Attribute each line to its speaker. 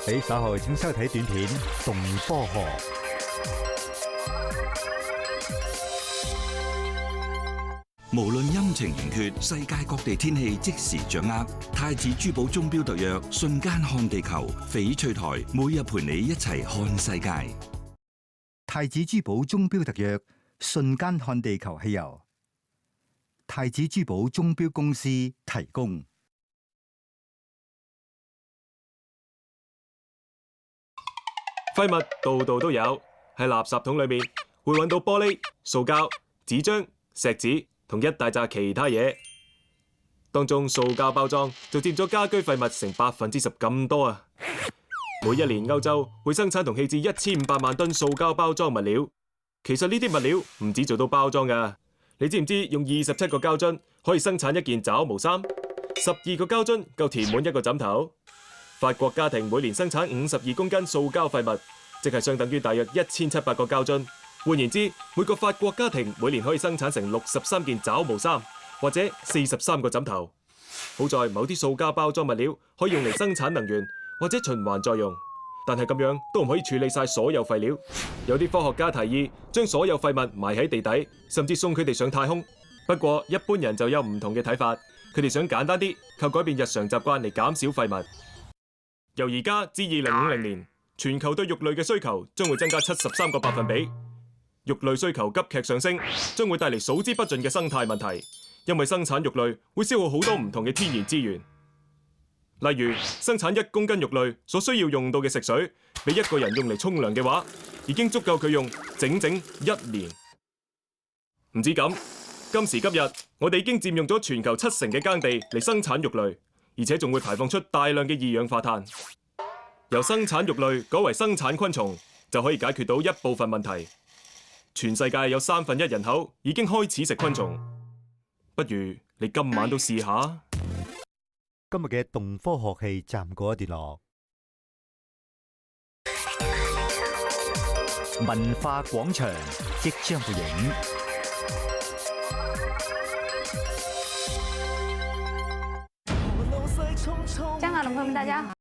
Speaker 1: 你稍後請收睇短片《動科學》。
Speaker 2: 無論陰晴圓缺，世界各地天氣即時掌握。太子珠寶鐘錶特約，瞬間看地球，翡翠台每日陪你一齊看世界。
Speaker 1: 太子珠寶鐘錶特約，瞬間看地球係由太子珠寶鐘錶公司提供。
Speaker 3: 廢物度度都有，喺垃圾桶裏面會揾到玻璃、塑膠、紙張、石子同一大紮其他嘢。當中塑膠包裝就佔咗家居廢物成10%咁多啊！每一年歐洲會生產同棄置1500萬噸塑膠包裝物料。其實呢啲物料唔止做到包裝噶，你知唔知用27個膠樽可以生產一件爪毛衫？12個膠樽夠填滿一個枕頭。法國家庭每年生產52公斤塑膠廢物，即係相等於大約1700個膠樽。換言之，每個法國家庭每年可以生產成63件爪毛衫，或者43個枕頭。好在某啲塑膠包裝物料可以用嚟生產能源，或者循環再用，但係咁樣都唔可以處理晒所有廢料。有啲科學家提議將所有廢物埋喺地底，甚至送佢哋上太空。不過一般人就有唔同嘅睇法，佢哋想簡單啲，靠改變日常習慣嚟減少廢物。由而家至2050年，全球對肉類嘅需求將會增加73個百分比。肉類需求急劇上升，將會帶嚟數之不盡嘅生態問題，因為生產肉類會消耗好多唔同嘅天然資源。例如，生產1公斤肉類所需要用到嘅食水，俾一個人用嚟沖涼嘅話，已經足夠佢用整整1年。唔止咁，今時今日，我哋已經佔用咗全球70%嘅耕地嚟生產肉類。而且仲會排放出大量嘅二氧化碳。由生產肉類改為生產昆蟲，就可以解決到一部分問題。全世界有1/3人口已經開始食昆蟲，不如你今晚都試下。
Speaker 1: 今日嘅動科學係暫告一段落。文化廣場即將播映。
Speaker 4: 香港的朋友们，大家好，